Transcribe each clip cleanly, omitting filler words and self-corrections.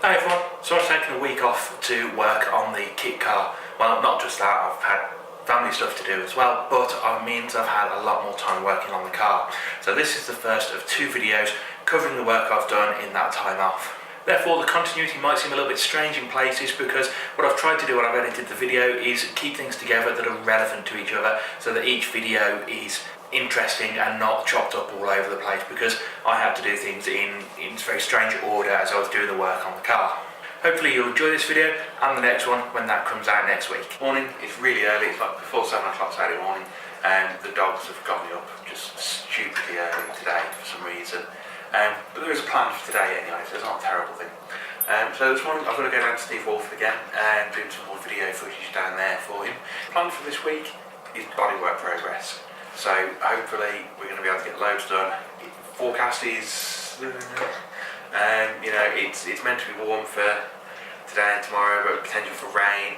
Hey everyone, so I've taken a week off to work on the kit car. Well, not just that, I've had family stuff to do as well, but it means I've had a lot more time working on the car. So this is the first of two videos covering the work I've done in that time off. Therefore, the continuity might seem a little bit strange in places because what I've tried to do when I've edited the video is keep things together that are relevant to each other so that each video is interesting and not chopped up all over the place, because I had to do things in very strange order as I was doing the work on the car. Hopefully you'll enjoy this video and the next one when that comes out next week. Morning, it's really early, it's like before 7 o'clock Saturday morning, and the dogs have got me up just stupidly early today for some reason. But there is a plan for today anyway, so it's not a terrible thing. So this morning I've got to go down to Steve Walford again and do some more video footage down there for him. The plan for this week is bodywork progress. So hopefully we're going to be able to get loads done. Forecast is, you know, it's meant to be warm for today and tomorrow, but potential for rain.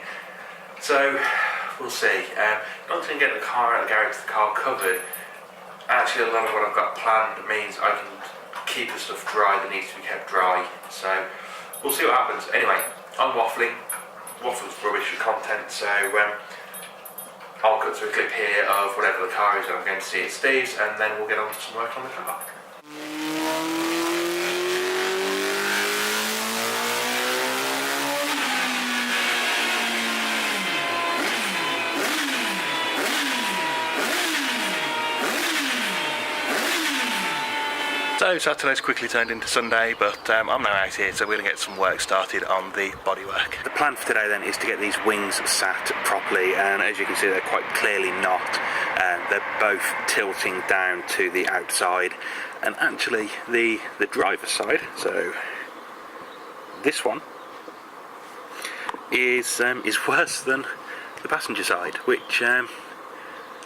So we'll see. Not going to get the car out of the garage, the car covered. Actually, a lot of what I've got planned means I can keep the stuff dry that needs to be kept dry. So we'll see what happens. Anyway, I'm waffling. Waffle's rubbish for content, so I'll cut to a clip here of whatever the car is I'm going to see at Steve's, and then we'll get on to some work on the car. So Saturday's quickly turned into Sunday, but I'm now out here, so we're going to get some work started on the bodywork. The plan for today then is to get these wings sat properly, and as you can see they're quite clearly not. They're both tilting down to the outside, and actually the driver's side, so this one, is worse than the passenger side, which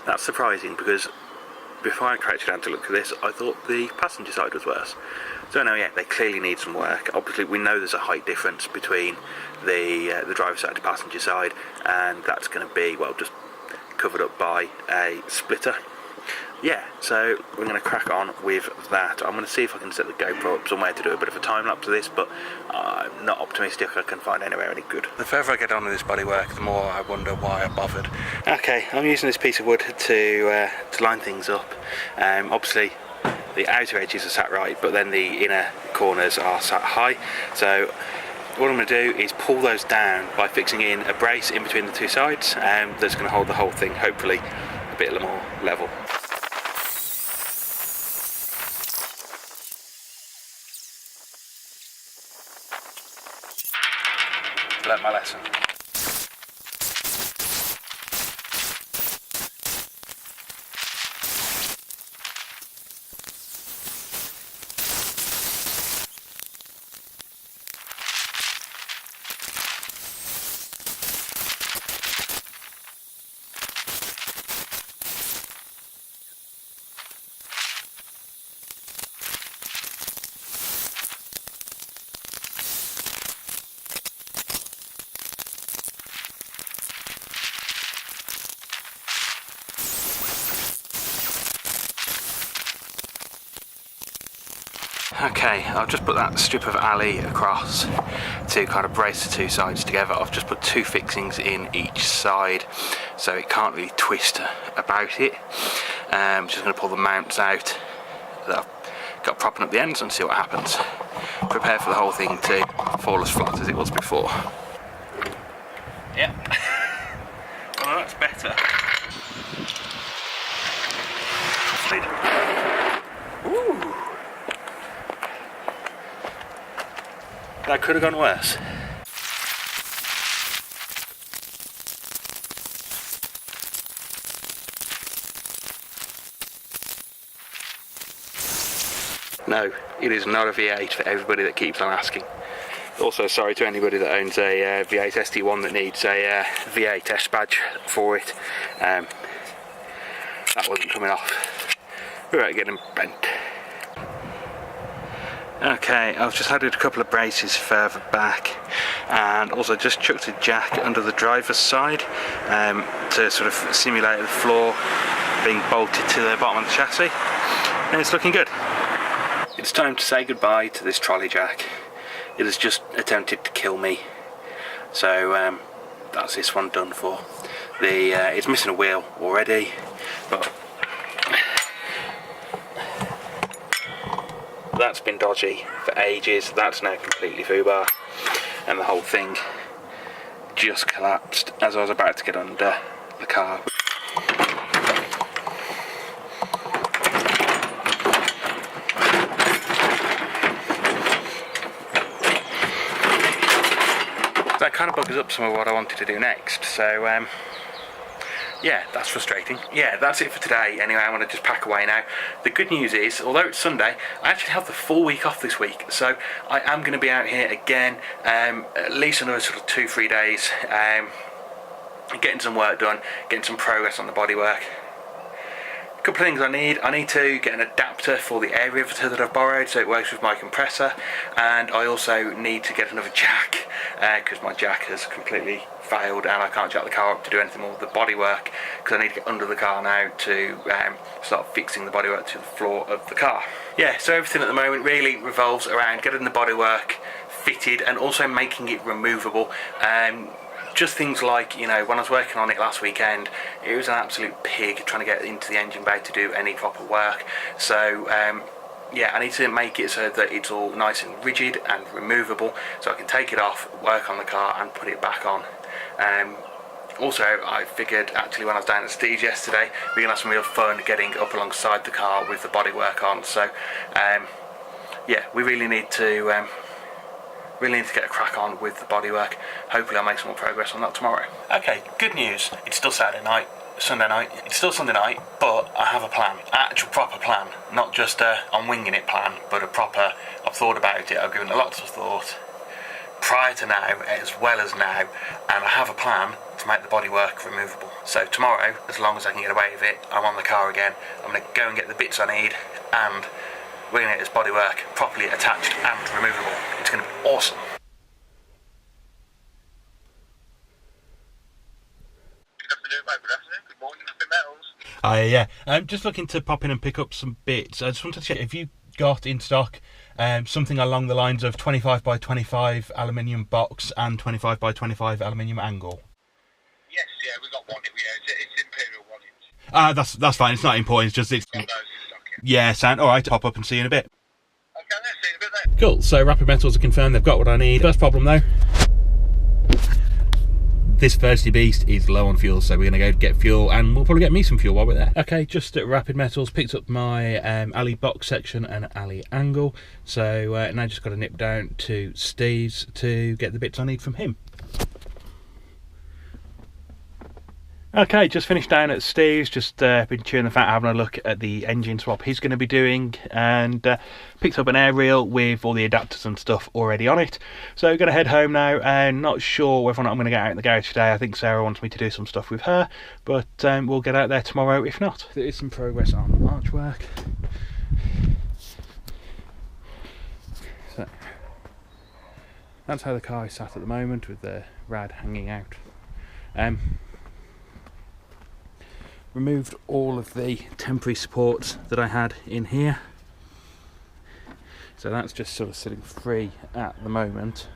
that's surprising, because before I crouched down to look at this, I thought the passenger side was worse. So no, yeah, they clearly need some work. Obviously, we know there's a height difference between the driver's side and passenger side, and that's going to be, well, just covered up by a splitter. Yeah, so we're going to crack on with that. I'm going to see if I can set the GoPro up somewhere to do a bit of a time lapse of this, but I'm not optimistic I can find anywhere any good. The further I get on with this bodywork, the more I wonder why I bothered. Okay, I'm using this piece of wood to line things up. Obviously, the outer edges are sat right, but then the inner corners are sat high. So what I'm going to do is pull those down by fixing in a brace in between the two sides, that's going to hold the whole thing, hopefully, a bit more level. Learned my lesson. Okay, I've just put that strip of alley across to kind of brace the two sides together. I've just put two fixings in each side so it can't really twist about it. I'm just going to pull the mounts out that I've got propping up the ends and see what happens. Prepare for the whole thing to fall as flat as it was before. Yeah, well that's better. Ooh. That could have gone worse. No, it is not a V8 for everybody that keeps on asking. Also, sorry to anybody that owns a V8 ST1 that needs a V8 S badge for it. That wasn't coming off. We're out getting bent. Okay, I've just added a couple of braces further back, and also just chucked a jack under the driver's side to sort of simulate the floor being bolted to the bottom of the chassis, and it's looking good. It's time to say goodbye to this trolley jack. it has just attempted to kill me. So that's this one done for. It's missing a wheel already, but that's been dodgy for ages. That's now completely foobar, and the whole thing just collapsed as I was about to get under the car. That kind of buggers up some of what I wanted to do next, so yeah, that's frustrating. Yeah, that's it for today. Anyway, I'm going to just pack away now. The good news is, although it's Sunday, I actually have the full week off this week, so I am going to be out here again, at least another sort of 2-3 days, getting some work done, getting some progress on the bodywork. A couple of things I need to get an adapter for the air riveter that I've borrowed so it works with my compressor, and I also need to get another jack because my jack has completely failed and I can't jack the car up to do anything more with the bodywork, because I need to get under the car now to start fixing the bodywork to the floor of the car. Yeah, so everything at the moment really revolves around getting the bodywork fitted and also making it removable. Just things like, you know, when I was working on it last weekend, it was an absolute pig trying to get into the engine bay to do any proper work. So yeah, I need to make it so that it's all nice and rigid and removable, so I can take it off, work on the car and put it back on. Also, I figured actually when I was down at Steve's yesterday, we're going to have some real fun getting up alongside the car with the bodywork on. So yeah, we really need to get a crack on with the bodywork. Hopefully I'll make some more progress on that tomorrow. Okay, good news. It's still Sunday night. It's still Sunday night, but I have a plan. Actual proper plan. Not just a I'm winging it plan, but a proper, I've thought about it, I've given it lots of thought prior to now as well as now, and I have a plan to make the bodywork removable. So tomorrow, as long as I can get away with it, I'm on the car again. I'm going to go and get the bits I need, and we're going to get this bodywork properly attached and removable. It's going to be awesome. Good afternoon, mate. Good afternoon. Good morning, Happy Metals. Yeah. I'm just looking to pop in and pick up some bits. I just wanted to check, have you got in stock something along the lines of 25 by 25 aluminium box and 25 by 25 aluminium angle? Yes, yeah, we got one. Yeah, it's Imperial one. That's fine. It's not important. It's just Got those in stock, yeah, sound all right. Pop up and see you in a bit. Okay, let's see you in a bit then. Cool. So Rapid Metals are confirmed they've got what I need. First problem though, this thirsty beast is low on fuel, so we're going to go get fuel and we'll probably get me some fuel while we're there. Okay, just at Rapid Metals, picked up my alley box section and alley angle, so now just got to nip down to Steve's to get the bits I need from him. Okay, just finished down at Steve's, just been chewing the fat, having a look at the engine swap he's going to be doing, and picked up an air reel with all the adapters and stuff already on it. So going to head home now, and not sure whether or not I'm going to get out in the garage today. I think Sarah wants me to do some stuff with her, but we'll get out there tomorrow if not. There is some progress on archwork. So that's how the car is sat at the moment, with the rad hanging out. Removed all of the temporary supports that I had in here, so that's just sort of sitting free at the moment.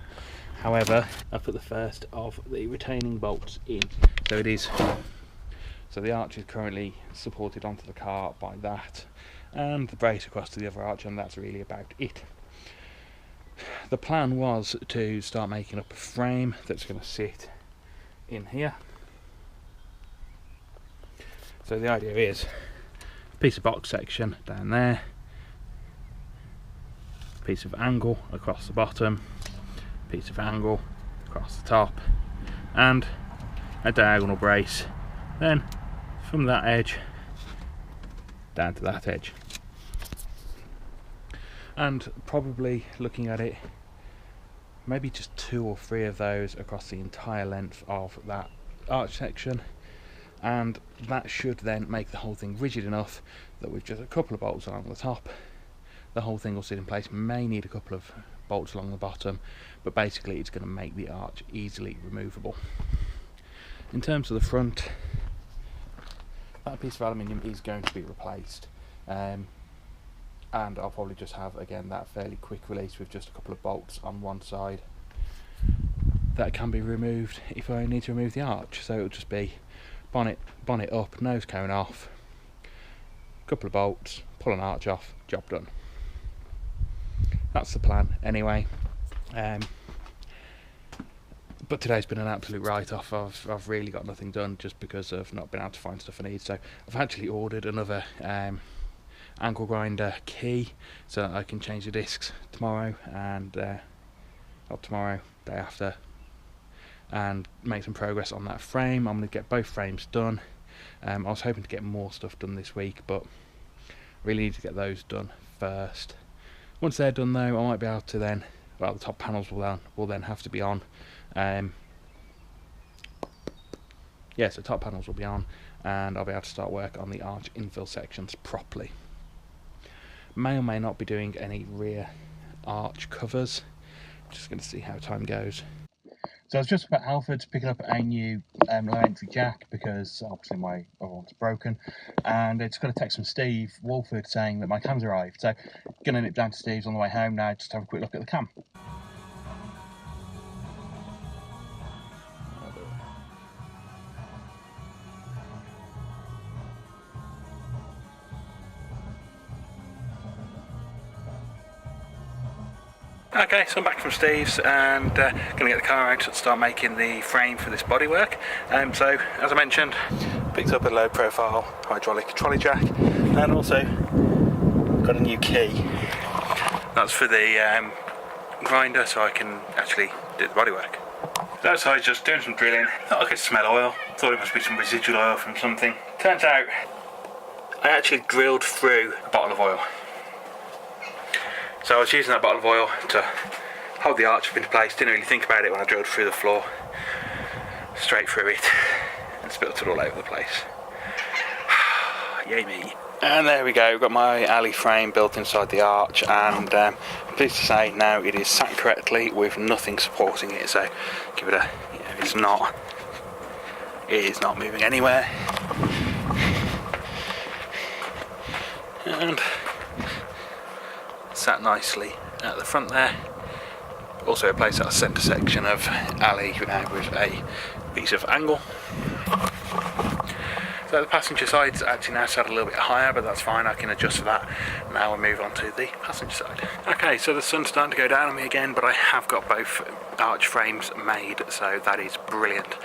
However, I put the first of the retaining bolts in, so the arch is currently supported onto the car by that, and the brace across to the other arch, and that's really about it. The plan was to start making up a frame that's going to sit in here. So the idea is a piece of box section down there, piece of angle across the bottom, piece of angle across the top, and a diagonal brace then from that edge down to that edge. And probably looking at it, maybe just 2 or 3 of those across the entire length of that arch section. And that should then make the whole thing rigid enough that with just a couple of bolts along the top, the whole thing will sit in place. May need a couple of bolts along the bottom, but basically it's going to make the arch easily removable. In terms of the front, that piece of aluminium is going to be replaced. and I'll probably just have again that fairly quick release with just a couple of bolts on one side that can be removed if I need to remove the arch. So it'll just be bonnet up, nose cone off, couple of bolts, pull an arch off, job done. That's the plan anyway. But today's been an absolute write-off. I've really got nothing done just because I've not been able to find stuff I need. So I've actually ordered another angle grinder key so that I can change the discs tomorrow and not tomorrow, day after, and make some progress on that frame. I'm going to get both frames done. I was hoping to get more stuff done this week, but really need to get those done first. Once they're done though, I might be able to then, well, the top panels will then have to be on. Yeah, so top panels will be on, and I'll be able to start work on the arch infill sections properly. May or may not be doing any rear arch covers. Just going to see how time goes. So I was just at Halfords picking up a new low entry jack because obviously my other one's broken, and it's got a text from Steve Walford saying that my cam's arrived. So going to nip down to Steve's on the way home now just to have a quick look at the cam. Okay, so I'm back from Steve's and going to get the car out and start making the frame for this bodywork. So, as I mentioned, picked up a low profile hydraulic trolley jack and also got a new key. That's for the grinder so I can actually do the bodywork. So outside just doing some drilling, thought I could smell oil, thought it must be some residual oil from something. Turns out I actually drilled through a bottle of oil. So I was using that bottle of oil to hold the arch up into place, didn't really think about it when I drilled through the floor, straight through it, and spilt it all over the place. Yay me. And there we go, we've got my alley frame built inside the arch, and I'm pleased to say now it is sat correctly with nothing supporting it, so give it a, it is not moving anywhere. And sat nicely at the front there. Also a place at the centre section of alley now with a piece of angle. So the passenger side's actually now sat a little bit higher, but that's fine, I can adjust for that. Now we'll move on to the passenger side. Okay, so the sun's starting to go down on me again, but I have got both arch frames made, so that is brilliant.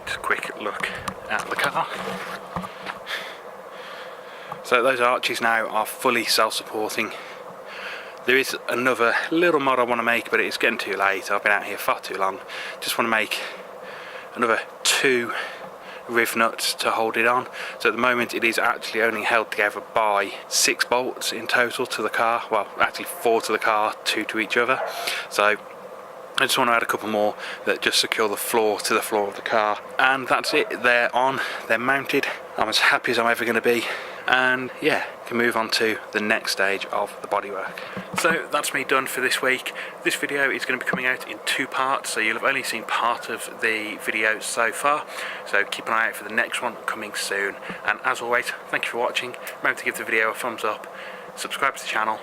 Just a quick look at the car. So those arches now are fully self-supporting. There is another little mod I want to make, but it's getting too late. I've been out here far too long. Just want to make another 2 riv nuts to hold it on. So at the moment it is actually only held together by 6 bolts in total to the car. Well, actually 4 to the car, 2 to each other. So I just want to add a couple more that just secure the floor to the floor of the car. And that's it, they're on, they're mounted. I'm as happy as I'm ever going to be. And yeah, can move on to the next stage of the bodywork. So that's me done for this week. This video is going to be coming out in 2 parts, so you'll have only seen part of the video so far. So keep an eye out for the next one coming soon. And as always, thank you for watching. Remember to give the video a thumbs up, subscribe to the channel,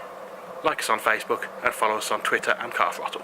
like us on Facebook, and follow us on Twitter and Car Throttle.